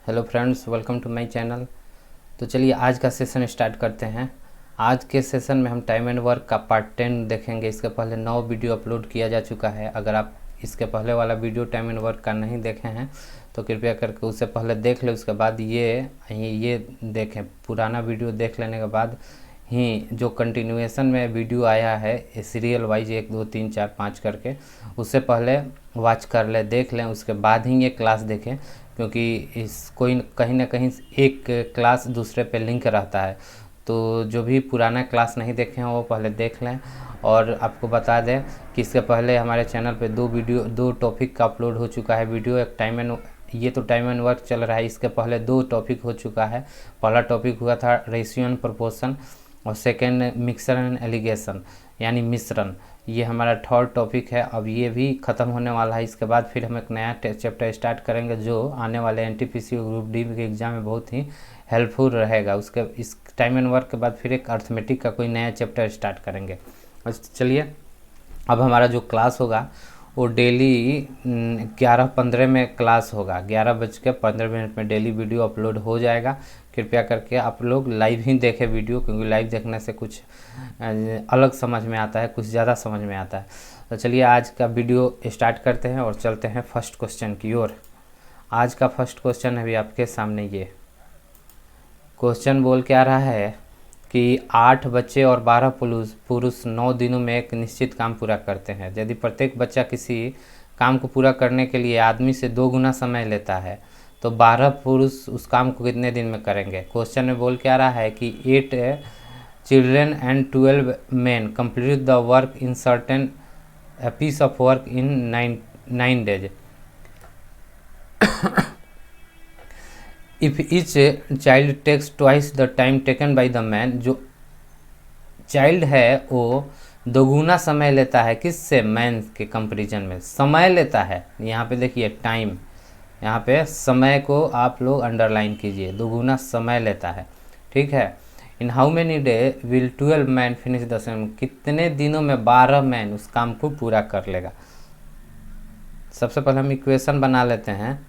Hello friends, welcome to my channel. तो चलिए आज का सेशन स्टार्ट करते हैं। आज के सेशन में हम टाइम एंड वर्क का पार्ट 10 देखेंगे। इसके पहले 9 वीडियो अपलोड किया जा चुका है। अगर आप इसके पहले वाला वीडियो टाइम एंड वर्क का नहीं देखे हैं तो कृपया करके उससे पहले देख लें। उसके बाद ये देखें। पुराना वीडियो देख लेने के बाद ही जो कंटिन्यूएशन में वीडियो आया है सीरियल वाइज 1 2 3 4 5 करके, उससे पहले वॉच कर ले, देख लें। उसके बाद ही ये क्लास देखें, क्योंकि इस कोई कहीं ना कहीं एक क्लास दूसरे पे लिंक रहता है। तो जो भी पुराना क्लास नहीं देखे हैं वो पहले देख लें। और आपको बता दें कि इसके पहले हमारे चैनल पे 2 टॉपिक का अपलोड हो चुका है वीडियो। एक टाइम एंड वर्क चल रहा है। इसके पहले 2 टॉपिक हो चुका है। पहला टॉपिक हुआ था रेशियो एंड प्रोपोर्शन और सेकेंड मिक्सर एंड एलिगेशन यानी मिश्रण। ये हमारा थर्ड टॉपिक है। अब ये भी ख़त्म होने वाला है। इसके बाद फिर हम एक नया चैप्टर स्टार्ट करेंगे जो आने वाले एनटीपीसी ग्रुप डी के एग्ज़ाम में बहुत ही हेल्पफुल रहेगा। उसके इस टाइम एंड वर्क के बाद फिर एक अर्थमेटिक का कोई नया चैप्टर स्टार्ट करेंगे। चलिए, अब हमारा जो क्लास होगा वो डेली 11:15 में क्लास होगा। 11:15 में डेली वीडियो अपलोड हो जाएगा। कृपया करके आप लोग लाइव ही देखें वीडियो, क्योंकि लाइव देखने से कुछ अलग समझ में आता है, कुछ ज़्यादा समझ में आता है। तो चलिए आज का वीडियो स्टार्ट करते हैं और चलते हैं फर्स्ट क्वेश्चन की ओर। आज का फर्स्ट क्वेश्चन है अभी आपके सामने। ये क्वेश्चन बोल के आ रहा है कि 8 बच्चे और 12 पुरुष 9 दिनों में एक निश्चित काम पूरा करते हैं। यदि प्रत्येक बच्चा किसी काम को पूरा करने के लिए आदमी से 2 गुना समय लेता है तो 12 पुरुष उस काम को कितने दिन में करेंगे। क्वेश्चन में बोल के आ रहा है कि 8 children and 12 men complete the work in certain piece of work in 9 days। If each child takes twice the time taken by the man, जो चाइल्ड है वो 2 गुना समय लेता है किससे, मैन के कंपेरिजन में समय लेता है। यहाँ पे देखिए टाइम, यहाँ पे समय को आप लोग अंडरलाइन कीजिए, 2 गुना समय लेता है। ठीक है। In how many day will 12 man finish the same, कितने दिनों में 12 मैन उस काम को पूरा कर लेगा। सबसे पहले हम इक्वेशन बना लेते हैं।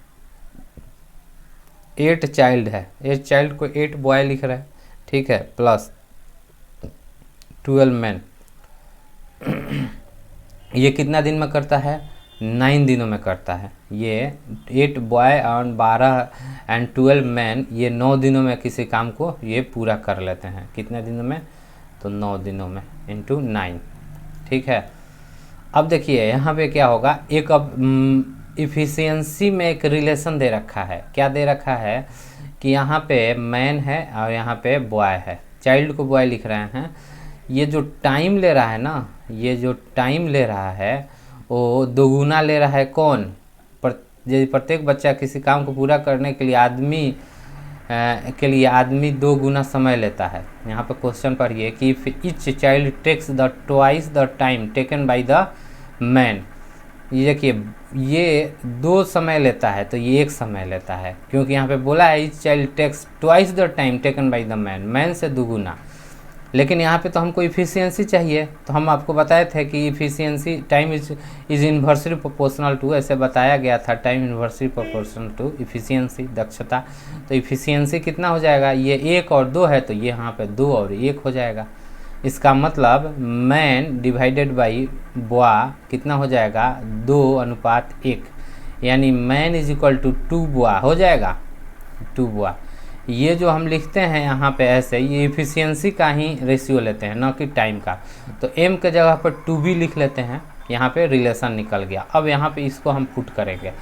8 चाइल्ड है, 8 चाइल्ड को 8 बॉय लिख रहे हैं, ठीक है, प्लस 12 मैन। ये कितना दिन में करता है, 9 दिनों में करता है। ये 8 बॉय और 12 एंड 12 मैन ये 9 दिनों में किसी काम को ये पूरा कर लेते हैं। कितने दिनों में, तो 9 दिनों में इंटू 9। ठीक है। अब देखिए यहाँ पे क्या होगा, एक अब इफ़िशियंसी में एक रिलेशन दे रखा है। क्या दे रखा है कि यहाँ पे मैन है और यहाँ पे बॉय है। चाइल्ड को बॉय लिख रहे हैं। ये जो टाइम ले रहा है ना, ये जो टाइम ले रहा है वो 2 गुना ले रहा है। कौन, यदि प्रत्येक बच्चा किसी काम को पूरा करने के लिए आदमी 2 गुना समय लेता है। यहाँ पे क्वेश्चन पढ़िए कि if each child takes the twice the time taken by the man. ये देखिए, ये 2 समय लेता है तो ये 1 समय लेता है, क्योंकि यहाँ पे बोला है each child takes twice the time taken by the man, man से 2 गुना। लेकिन यहाँ पे तो हमको इफ़िशियंसी चाहिए, तो हम आपको बताए थे कि efficiency time is inversely proportional to, ऐसे बताया गया था, time inversely proportional to efficiency, दक्षता। तो इफ़िशियंसी कितना हो जाएगा, ये 1 और 2 है तो ये यहाँ पे 2 और 1 हो जाएगा। इसका मतलब मैन डिवाइडेड बाई बॉय कितना हो जाएगा, 2:1, यानी man is equal to 2 boy हो जाएगा, 2 बॉय। ये जो हम लिखते हैं यहाँ पे ऐसे, ये इफ़िशियंसी का ही रेशियो लेते हैं, ना कि टाइम का। तो m के जगह पर 2b लिख लेते हैं। यहाँ पे रिलेशन निकल गया। अब यहाँ पे इसको हम पुट करेंगे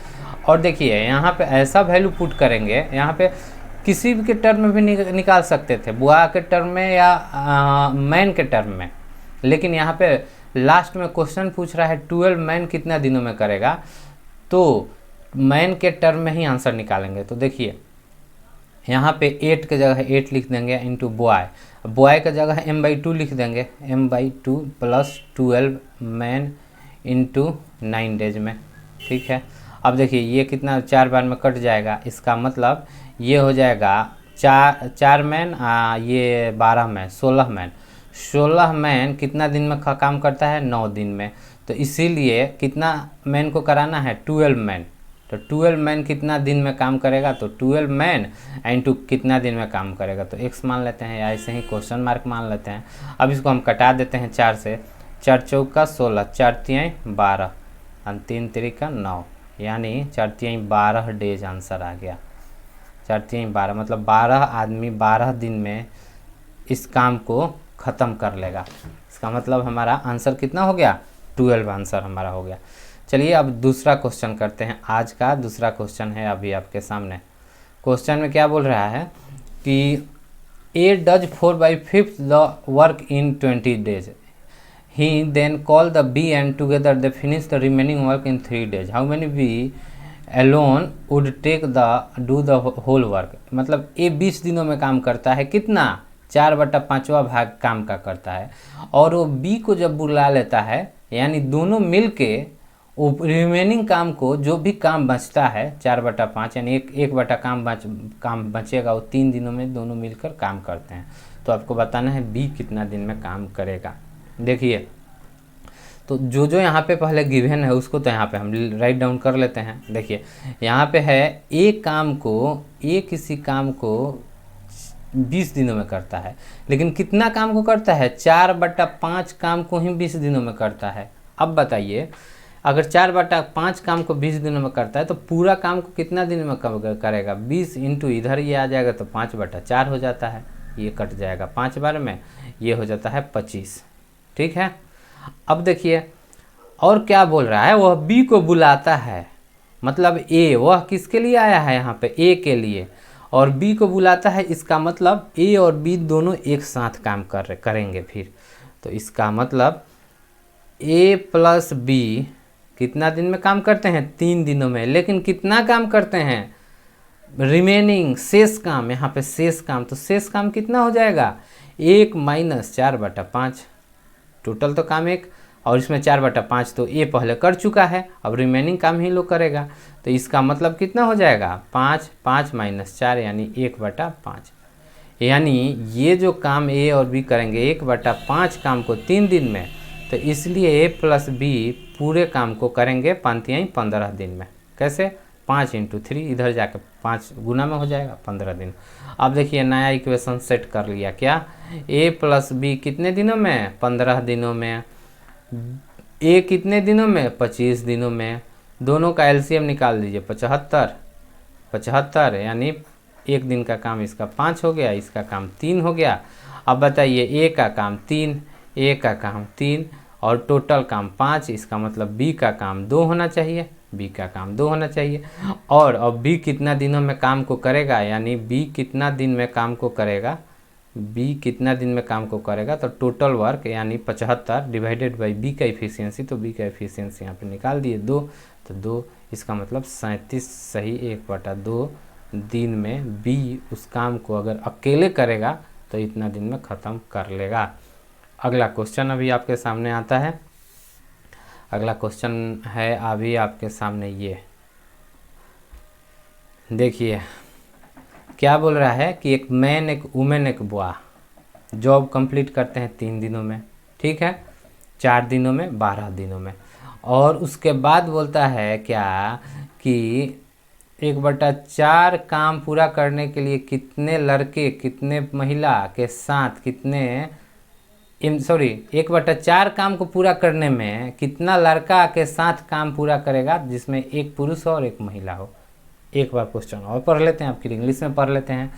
और देखिए यहाँ पे ऐसा वैल्यू पुट करेंगे। यहाँ पे किसी भी के टर्म में भी निकाल सकते थे, बुआ के टर्म में या मैन के टर्म में। लेकिन यहाँ पे लास्ट में क्वेश्चन पूछ रहा है 12 मैन कितना दिनों में करेगा, तो मैन के टर्म में ही आंसर निकालेंगे। तो देखिए यहाँ पे 8 के जगह 8 लिख देंगे इंटू बॉय, बॉय के जगह m/2 लिख देंगे, m/2 plus 12 man into 9 days में। ठीक है। अब देखिए ये कितना 4 बार में कट जाएगा। इसका मतलब ये हो जाएगा 4 मैन, ये 12 मैन, 16 मैन। 16 मैन कितना दिन में काम करता है, 9 दिन में। तो इसीलिए कितना मैन को कराना है, 12 मैन। तो 12 मैन कितना दिन में काम करेगा, तो 12 मैन इंटू कितना दिन में काम करेगा, तो x मान लेते हैं या ऐसे ही क्वेश्चन मार्क मान लेते हैं। अब इसको हम कटा देते हैं 4 से, 4 चौका 16, 4 तिहाई 12 और 3 तिरिका 9, यानी 4 तिहाई 12 डेज आंसर आ गया। 4 तिहाई 12 मतलब 12 आदमी 12 दिन में इस काम को ख़त्म कर लेगा। इसका मतलब हमारा आंसर कितना हो गया, 12 आंसर हमारा हो गया। चलिए अब दूसरा क्वेश्चन करते हैं। आज का दूसरा क्वेश्चन है अभी आपके सामने। क्वेश्चन में क्या बोल रहा है कि a does 4/5 the work in 20 days. He then call the B and together they finish the remaining work in 3 days. How many B alone would take the do the whole work? मतलब ए 20 दिनों में काम करता है, कितना, 4/5वां भाग काम का करता है, और वो बी को जब बुला लेता है यानी दोनों मिल के रिमेनिंग काम को, जो भी काम बचता है 4/5 यानी एक बटा काम बचेगा, वो 3 दिनों में दोनों मिलकर काम करते हैं। तो आपको बताना है बी कितना दिन में काम करेगा। देखिए तो जो जो यहाँ पे पहले गिवन है उसको तो यहाँ पे हम राइट डाउन कर लेते हैं। देखिए यहाँ पे है ए किसी काम को 20 दिनों में करता है, लेकिन कितना काम को करता है, 4/5 काम को ही 20 दिनों में करता है। अब बताइए अगर 4/5 काम को 20 दिनों में करता है तो पूरा काम को कितना दिन में करेगा, 20 इंटू इधर ये आ जाएगा तो 5/4 हो जाता है, ये कट जाएगा 5 बार में, ये हो जाता है 25। ठीक है। अब देखिए और क्या बोल रहा है, वह बी को बुलाता है, मतलब ए वह किसके लिए आया है यहाँ पे, ए के लिए, और बी को बुलाता है। इसका मतलब ए और बी दोनों एक साथ काम करेंगे फिर। तो इसका मतलब ए प्लस बी कितना दिन में काम करते हैं, 3 दिनों में, लेकिन कितना काम करते हैं, रिमेनिंग शेष काम, यहाँ पे शेष काम, तो शेष काम कितना हो जाएगा, 1 - 4/5, टोटल तो काम 1 और इसमें 4/5 तो ए पहले कर चुका है, अब रिमेनिंग काम ही लोग करेगा। तो इसका मतलब कितना हो जाएगा, 5 - 4 यानी 1/5, यानी ये जो काम ए और बी करेंगे 1/5 काम को 3 दिन में, तो इसलिए ए प्लस बी पूरे काम को करेंगे 15 दिन में। कैसे, 5 × 3, इधर जाकर 5 गुना में हो जाएगा 15 दिन। अब देखिए नया इक्वेशन सेट कर लिया, क्या, ए प्लस बी कितने दिनों में, 15 दिनों में, ए कितने दिनों में, 25 दिनों में। दोनों का एलसीएम निकाल दीजिए, 75 यानी एक दिन का काम इसका 5 हो गया, इसका काम 3 हो गया। अब बताइए ए का काम 3, ए का काम 3 और टोटल काम 5, इसका मतलब बी का काम 2 होना चाहिए, बी का काम 2 होना चाहिए। और अब बी कितना दिनों में काम को करेगा, यानी बी कितना दिन में काम को करेगा, बी कितना दिन में काम को करेगा, तो टोटल वर्क यानी 75 डिवाइडेड बाई बी का एफिशिएंसी, तो बी का एफिशिएंसी यहाँ पे निकाल दिए 2, तो 2, इसका मतलब 37 सही 1/2 दिन में बी उस काम को अगर अकेले करेगा तो इतना दिन में ख़त्म कर लेगा। अगला क्वेश्चन अभी आपके सामने आता है। अगला क्वेश्चन है अभी आपके सामने, ये देखिए क्या बोल रहा है कि एक मैन, एक वुमेन, एक बॉय जॉब कंप्लीट करते हैं 3 दिनों में, ठीक है, 4 दिनों में, 12 दिनों में, और उसके बाद बोलता है क्या कि 1/4 काम पूरा करने के लिए कितने लड़के, कितने महिला के साथ, कितने 1/4 काम को पूरा करने में कितना लड़का के साथ काम पूरा करेगा, जिसमें एक पुरुष और एक महिला हो। एक बार क्वेश्चन और पढ़ लेते हैं, आपके इंग्लिश में पढ़ लेते हैं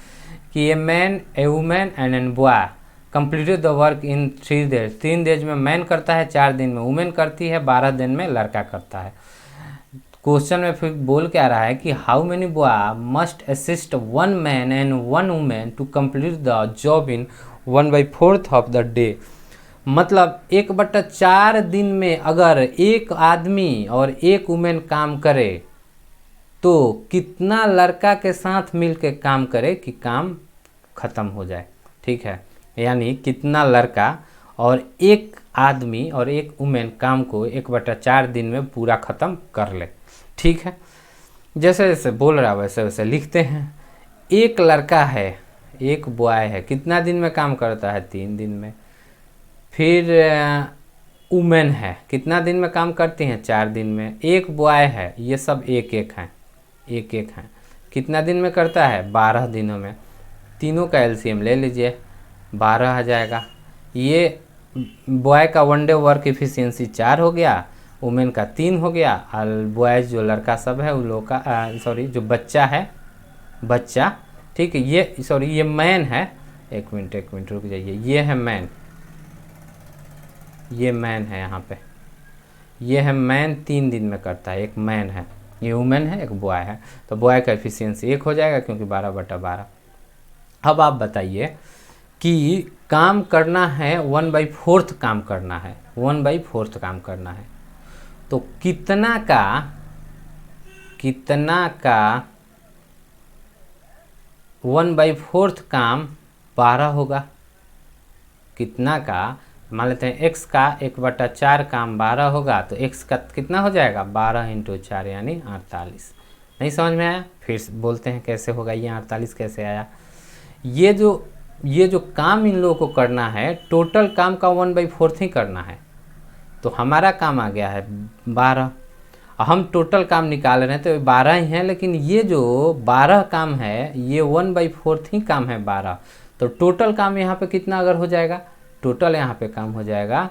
कि a man, a women and an boy completed the work in 3 days। 3 days में मैन करता है, 4 दिन में वुमेन करती है, 12 दिन में लड़का करता है। क्वेश्चन में फिर बोल के आ रहा है कि how many boy must assist 1 man and 1 women to complete the job in 1/4 of the day. मतलब 1/4 दिन में अगर एक आदमी और एक वुमेन काम करे तो कितना लड़का के साथ मिलके काम करे कि काम खत्म हो जाए, ठीक है, यानी कितना लड़का और एक आदमी और एक वुमेन काम को 1/4 दिन में पूरा ख़त्म कर ले, ठीक है। जैसे जैसे बोल रहा है वैसे वैसे लिखते हैं। एक लड़का है, एक बॉय है, कितना दिन में काम करता है, 3 दिन में। फिर वुमेन है, कितना दिन में काम करती हैं, 4 दिन में। एक बॉय है, ये सब एक एक हैं, एक एक हैं, कितना दिन में करता है, 12 दिनों में। तीनों का एलसीएम ले लीजिए, 12 आ जाएगा। ये बॉय का 1 डे वर्क इफिशियंसी 4 हो गया, वुमेन का 3 हो गया, और बॉयज़ जो लड़का सब है उन लोग का सॉरी जो बच्चा है, बच्चा, ठीक है, ये सॉरी ये मैन है, एक मिनट रुक जाइए, ये है मैन, ये मैन है यहाँ पे, ये है मैन, 3 दिन में करता है, एक मैन है, ये वुमेन है, एक बॉय है, तो बॉय का एफिशिएंसी 1 हो जाएगा क्योंकि 12/12। अब आप बताइए कि काम करना है 1/4 काम करना है, 1/4 काम करना है, तो कितना का 1/4 काम 12 होगा, कितना का, मान लेते हैं x का 1/4 काम 12 होगा, तो x का कितना हो जाएगा, 12 × 4 यानी 48। नहीं समझ में आया, फिर बोलते हैं कैसे होगा, ये 48 कैसे आया। ये जो काम इन लोगों को करना है, टोटल काम का 1/4 ही करना है, तो हमारा काम आ गया है 12। हम टोटल काम निकाल रहे हैं तो 12 ही हैं, लेकिन ये जो 12 काम है ये 1/4 ही काम है 12, तो टोटल काम यहाँ पे कितना अगर हो जाएगा, टोटल यहाँ पे काम हो जाएगा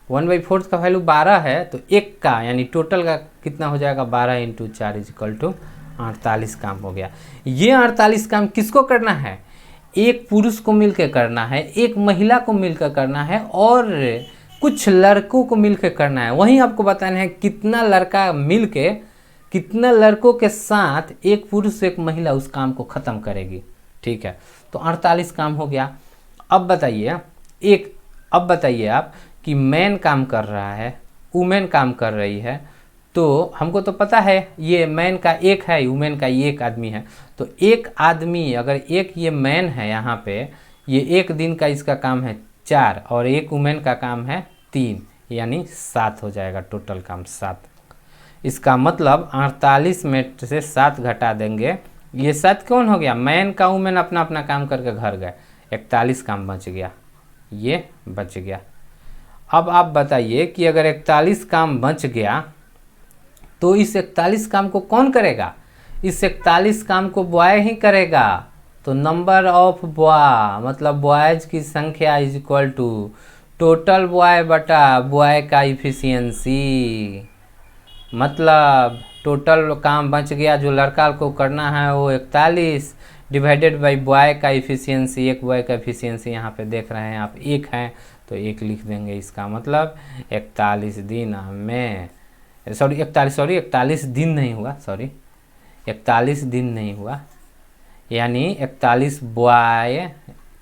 1/4 का वैल्यू 12 है, तो एक का यानी टोटल का कितना हो जाएगा, 12 × 4 = 48 काम हो गया। ये 48 काम किसको करना है, एक पुरुष को मिलकर करना है, एक महिला को मिलकर करना है, और कुछ लड़कों को मिलकर करना है। वहीं आपको बताना है कितना लड़का मिलके, कितना लड़कों के साथ एक पुरुष एक महिला उस काम को ख़त्म करेगी, ठीक है। तो 48 काम हो गया। अब बताइए आप कि मैन काम कर रहा है, वुमेन काम कर रही है, तो हमको तो पता है ये मैन का 1 है, वुमेन का 1 आदमी है, तो एक आदमी अगर एक ये मैन है यहाँ पे, ये 1 दिन का इसका काम है 4 और एक वुमेन का काम है 3, यानी 7 हो जाएगा टोटल काम 7। इसका मतलब 48 में से 7 घटा देंगे, ये 7 कौन हो गया, मैन का वुमेन अपना अपना काम करके घर गए, 41 काम बच गया, ये बच गया। अब आप बताइए कि अगर 41 काम बच गया तो इस 41 काम को कौन करेगा, इस 41 काम को बॉय ही करेगा, तो नंबर ऑफ बॉय मतलब बॉयज की संख्या = टोटल बॉय बटा बॉय का इफिशियंसी, मतलब टोटल काम बच गया जो लड़का को करना है वो 41 डिवाइडेड बाई बॉय का इफिशियंसी, एक बॉय का इफिशियंसी यहाँ पे देख रहे हैं आप 1 है, तो 1 लिख देंगे। इसका मतलब 41 दिन में 41 दिन नहीं हुआ, 41 दिन नहीं हुआ, यानी 41 बॉय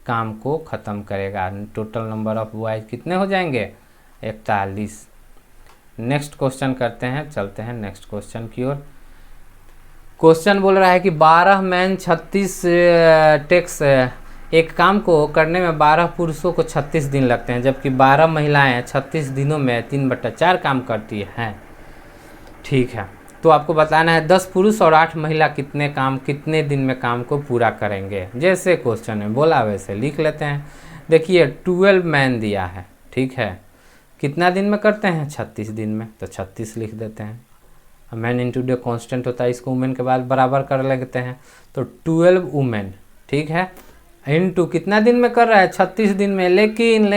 काम को ख़त्म करेगा। टोटल नंबर ऑफ बॉय कितने हो जाएंगे, 41। नेक्स्ट क्वेश्चन करते हैं, चलते हैं नेक्स्ट क्वेश्चन की ओर। क्वेश्चन बोल रहा है कि 12 मैन 36 टेक्स, एक काम को करने में 12 पुरुषों को 36 दिन लगते हैं, जबकि 12 महिलाएं 36 दिनों में 3/4 काम करती हैं, ठीक है। तो आपको बताना है 10 पुरुष और 8 महिला कितने दिन में काम को पूरा करेंगे। जैसे क्वेश्चन में बोला वैसे लिख लेते हैं। देखिए 12 मैन दिया है, ठीक है, कितना दिन में करते हैं, 36 दिन में, तो 36 लिख देते हैं। मैन इंटू डे कॉन्स्टेंट होता है, इसको वुमेन के बाद बराबर कर लेते हैं, तो 12 वुमेन, ठीक है, इंटू कितना दिन में कर रहा है, 36 दिन में, लेकिन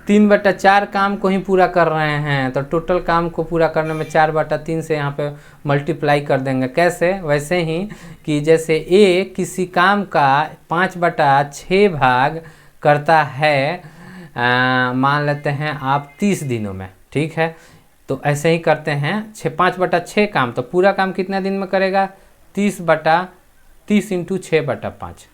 3/4 काम को ही पूरा कर रहे हैं, तो टोटल काम को पूरा करने में 4/3 से यहाँ पे मल्टीप्लाई कर देंगे। कैसे, वैसे ही कि जैसे ए किसी काम का 5/6 भाग करता है, मान लेते हैं आप 30 दिनों में, ठीक है, तो ऐसे ही करते हैं 5/6 काम, तो पूरा काम कितना दिन में करेगा, 30 × 6/5,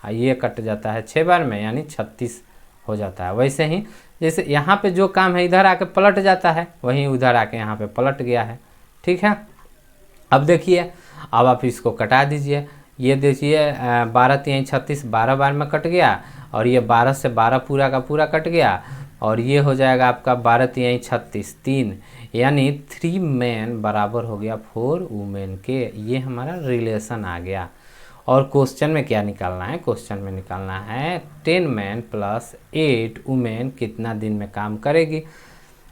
ये कट जाता है 6 बार में, यानी 36 हो जाता है। वैसे ही जैसे यहाँ पे जो काम है इधर आके पलट जाता है, वहीं उधर आके यहाँ पे पलट गया है, ठीक है। अब देखिए, अब आप इसको कटा दीजिए, ये देखिए 12×3 = 36, 12 बार में कट गया, और ये 12 से 12 पूरा का पूरा कट गया, और ये हो जाएगा आपका 12×3 = 36, 3, यानी 3 मैन बराबर हो गया 4 वुमेन के। ये हमारा रिलेशन आ गया। और क्वेश्चन में क्या निकालना है, क्वेश्चन में निकालना है 10 मैन प्लस 8 वुमेन कितना दिन में काम करेगी।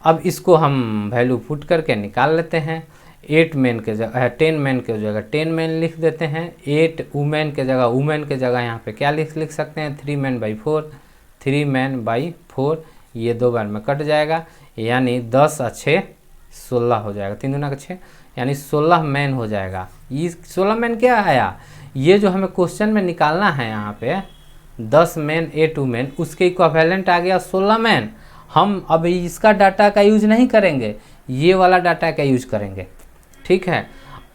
अब इसको हम वैल्यू पुट करके निकाल लेते हैं। 8 मैन के जगह 10 मैन के जगह 10 मैन लिख देते हैं। 8 वुमेन के जगह यहाँ पे क्या लिख सकते हैं 3 मैन बाई 4, 3 मैन बाई 4, ये 2 बार में कट जाएगा, यानी 10 अच्छे 16 हो जाएगा, 3 दूना 6, यानी 16 मैन हो जाएगा। ये 16 मैन क्या आया, ये जो हमें क्वेश्चन में निकालना है यहाँ पे 10 मैन 8 वुमेन, उसके इक्विवेलेंट आ गया 16 मैन। हम अब इसका डाटा का यूज नहीं करेंगे, ये वाला डाटा का यूज करेंगे, ठीक है।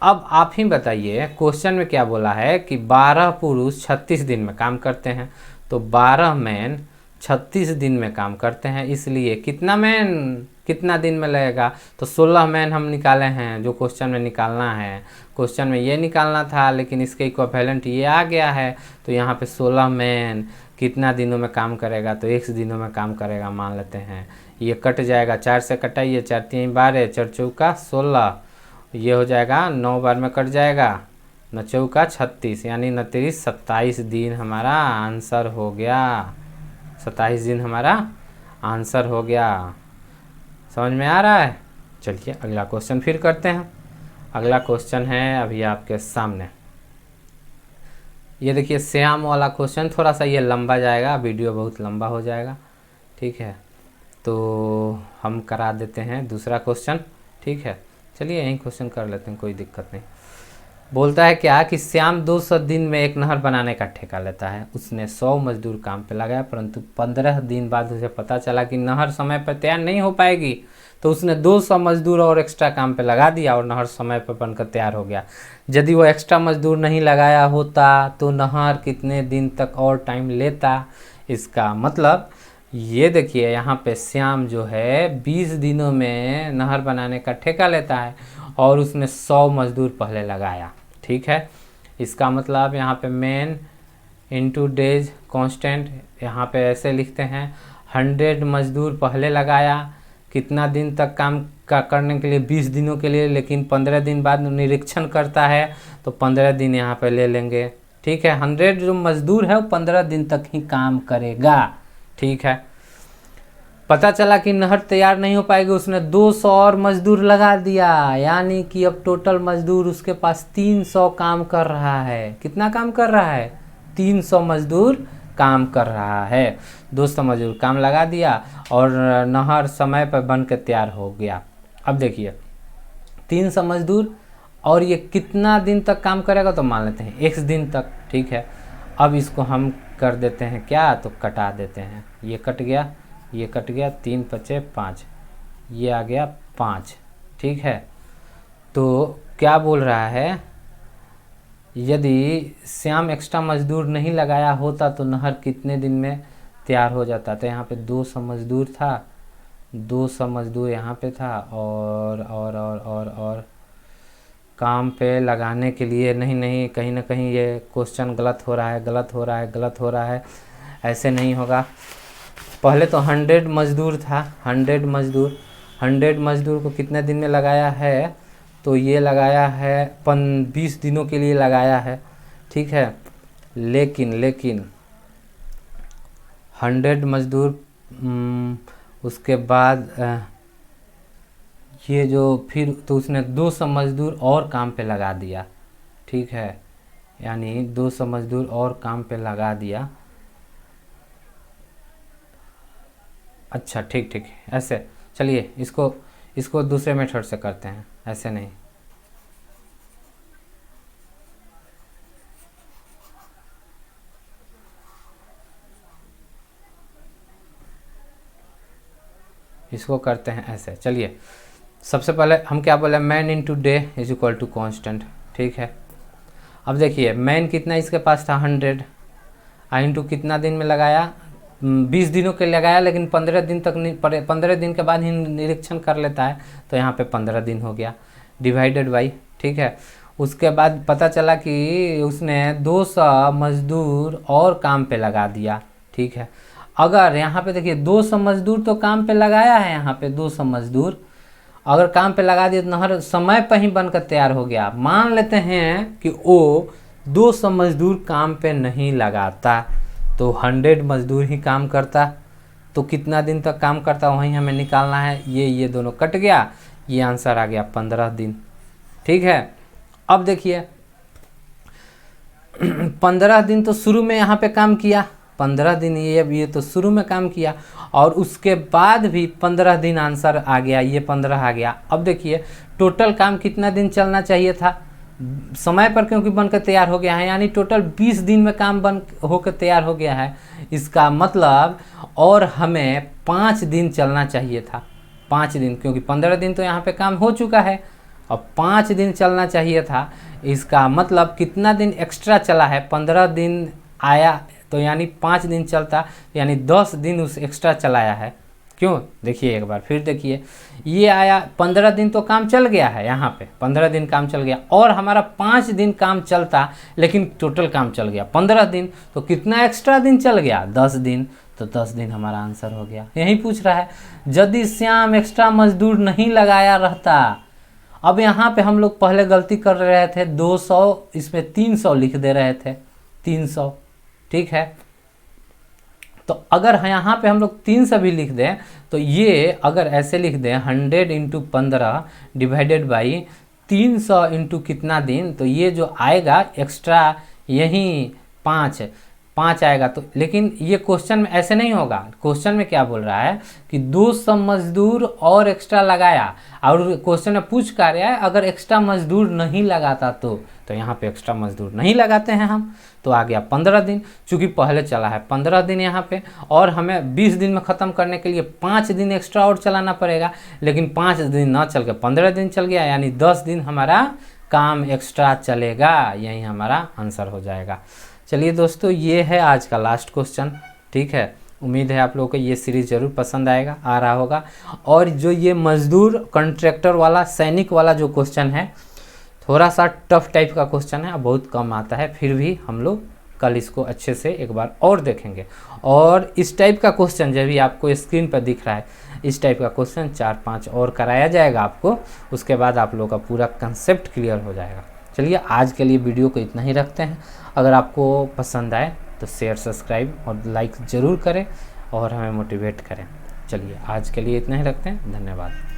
अब आप ही बताइए क्वेश्चन में क्या बोला है कि 12 पुरुष 36 दिन में काम करते हैं, तो 12 मैन 36 दिन में काम करते हैं, इसलिए कितना मैन कितना दिन में लगेगा, तो 16 मैन हम निकाले हैं जो क्वेश्चन में निकालना है। क्वेश्चन में ये निकालना था लेकिन इसके इक्विवेलेंट ये आ गया है, तो यहाँ पे 16 मैन कितना दिनों में काम करेगा, तो x दिनों में काम करेगा मान लेते हैं। ये कट जाएगा, 4 से कटाइए, 4 3 12, 4 चौका 16, ये हो जाएगा 9 बार में कट जाएगा, 9 चौका 36, यानी 29 27 दिन हमारा आंसर हो गया। 27 दिन हमारा आंसर हो गया। समझ में आ रहा है। चलिए अगला क्वेश्चन फिर करते हैं। अगला क्वेश्चन है अभी आपके सामने, ये देखिए श्याम वाला क्वेश्चन, थोड़ा सा ये लंबा जाएगा, वीडियो बहुत लंबा हो जाएगा, ठीक है। तो हम करा देते हैं दूसरा क्वेश्चन, ठीक है। चलिए यही क्वेश्चन कर लेते हैं, कोई दिक्कत नहीं। बोलता है क्या कि श्याम 200 दिन में एक नहर बनाने का ठेका लेता है। उसने 100 मजदूर काम पे लगाया, परंतु 15 दिन बाद उसे पता चला कि नहर समय पर तैयार नहीं हो पाएगी, तो उसने 200 मजदूर और एक्स्ट्रा काम पे लगा दिया और नहर समय पर बनकर तैयार हो गया। यदि वो एक्स्ट्रा मजदूर नहीं लगाया होता तो नहर कितने दिन तक और टाइम लेता। इसका मतलब ये देखिए यहाँ पे श्याम जो है 20 दिनों में नहर बनाने का ठेका लेता है और उसने 100 मजदूर पहले लगाया, ठीक है। इसका मतलब यहाँ पे मेन इंटू डेज कांस्टेंट, यहाँ पे ऐसे लिखते हैं 100 मजदूर पहले लगाया, कितना दिन तक काम करने के लिए 20 दिनों के लिए, लेकिन 15 दिन बाद निरीक्षण करता है तो 15 दिन यहाँ पे ले लेंगे, ठीक है। 100 जो मजदूर है वो 15 दिन तक ही काम करेगा, ठीक है। पता चला कि नहर तैयार नहीं हो पाएगी, उसने 200 और मजदूर लगा दिया, यानी कि अब टोटल मजदूर उसके पास 300 काम कर रहा है। कितना काम कर रहा है, 300 मजदूर काम कर रहा है। 200 मजदूर काम लगा दिया और नहर समय पर बन के तैयार हो गया। अब देखिए 300 मजदूर और ये कितना दिन तक काम करेगा, तो मान लेते हैं x दिन तक, ठीक है। अब इसको हम कर देते हैं क्या, तो कटा देते हैं, ये कट गया, ये कट गया, 3 5 5, ये आ गया 5, ठीक है। तो क्या बोल रहा है, यदि श्याम एक्स्ट्रा मजदूर नहीं लगाया होता तो नहर कितने दिन में तैयार हो जाता। तो यहाँ पे 200 मजदूर था, 200 मजदूर यहाँ पे था और काम पे लगाने के लिए नहीं, कहीं ना कहीं ये क्वेश्चन गलत हो रहा है, ऐसे नहीं होगा। पहले तो 100 मजदूर था, 100 मजदूर को कितने दिन में लगाया है, तो ये लगाया है 20 दिनों के लिए लगाया है, ठीक है। लेकिन 100 मजदूर उसके बाद ये जो फिर तो उसने 200 मजदूर और काम पे लगा दिया, ठीक है, यानी 200 मजदूर और काम पे लगा दिया। अच्छा ठीक, ऐसे चलिए इसको दूसरे मेथड से करते हैं, ऐसे नहीं। इसको करते हैं ऐसे। चलिए सबसे पहले हम क्या बोले, man into day is equal to constant, ठीक है। अब देखिए मैन कितना इसके पास था 100, इंटू कितना दिन में लगाया, 20 दिनों के लगाया, लेकिन 15 दिन तक नहीं, 15 दिन के बाद ही निरीक्षण कर लेता है, तो यहाँ पे 15 दिन हो गया, डिवाइडेड बाई, ठीक है। उसके बाद पता चला कि उसने 200 मजदूर और काम पे लगा दिया, ठीक है। अगर यहाँ पे देखिए 200 मजदूर तो काम पे लगाया है, यहाँ पे 200 मजदूर अगर काम पे लगा दिया तो नहर समय पर ही बनकर तैयार हो गया। मान लेते हैं कि वो 200 मजदूर काम पे नहीं लगाता तो 100 मजदूर ही काम करता, तो कितना दिन तक काम करता वहीं हमें निकालना है। ये दोनों कट गया, ये आंसर आ गया 15 दिन। ठीक है, अब देखिए 15 दिन तो शुरू में यहाँ पे काम किया, 15 दिन ये तो शुरू में काम किया, और उसके बाद भी 15 दिन आंसर आ गया, ये 15 आ गया। अब देखिए टोटल काम कितना दिन चलना चाहिए था, समय पर क्योंकि बनकर तैयार हो गया है, यानी टोटल 20 दिन में काम बन होकर तैयार हो गया है। इसका मतलब और हमें 5 दिन चलना चाहिए था, 5 दिन, क्योंकि 15 दिन तो यहाँ पे काम हो चुका है, अब 5 दिन चलना चाहिए था। इसका मतलब कितना दिन एक्स्ट्रा चला है, 15 दिन आया तो यानी 5 दिन चलता, यानी 10 दिन उस एक्स्ट्रा चलाया है। क्यों, देखिए एक बार फिर देखिए, ये आया 15 दिन तो काम चल गया है, यहाँ पे 15 दिन काम चल गया, और हमारा 5 दिन काम चलता, लेकिन टोटल काम चल गया 15 दिन, तो कितना एक्स्ट्रा दिन चल गया, 10 दिन, तो 10 दिन हमारा आंसर हो गया। यही पूछ रहा है, यदि श्याम एक्स्ट्रा मजदूर नहीं लगाया रहता। अब यहाँ पे हम लोग पहले गलती कर रहे थे, 200 इसमें 300 लिख दे रहे थे, 300, ठीक है। तो अगर यहाँ पे हम लोग 300 भी लिख दें, तो ये अगर ऐसे लिख दें 100 इंटू 15 डिवाइडेड बाई 300 इंटू कितना दिन, तो ये जो आएगा एक्स्ट्रा यही 5 आएगा। तो लेकिन ये क्वेश्चन में ऐसे नहीं होगा, क्वेश्चन में क्या बोल रहा है कि 200 मजदूर और एक्स्ट्रा लगाया, और क्वेश्चन में पूछ कर रहा है अगर एक्स्ट्रा मजदूर नहीं लगाता तो यहाँ पे एक्स्ट्रा मजदूर नहीं लगाते हैं हम, तो आ गया 15 दिन। चूँकि पहले चला है 15 दिन यहाँ पे, और हमें 20 दिन में ख़त्म करने के लिए 5 दिन एक्स्ट्रा और चलाना पड़ेगा, लेकिन 5 दिन ना चल के 15 दिन चल गया, यानी 10 दिन हमारा काम एक्स्ट्रा चलेगा, यही हमारा आंसर हो जाएगा। चलिए दोस्तों, ये है आज का लास्ट क्वेश्चन, ठीक है। उम्मीद है आप लोगों को ये सीरीज़ ज़रूर पसंद आ रहा होगा। और जो ये मजदूर कॉन्ट्रैक्टर वाला सैनिक वाला जो क्वेश्चन है, थोड़ा सा टफ टाइप का क्वेश्चन है, बहुत कम आता है, फिर भी हम लोग कल इसको अच्छे से एक बार और देखेंगे। और इस टाइप का क्वेश्चन जो भी आपको स्क्रीन पर दिख रहा है, इस टाइप का क्वेश्चन 4-5 और कराया जाएगा आपको, उसके बाद आप लोगों का पूरा कंसेप्ट क्लियर हो जाएगा। चलिए आज के लिए वीडियो को इतना ही रखते हैं। अगर आपको पसंद आए तो शेयर, सब्सक्राइब और लाइक ज़रूर करें और हमें मोटिवेट करें। चलिए आज के लिए इतना ही रखते हैं, धन्यवाद।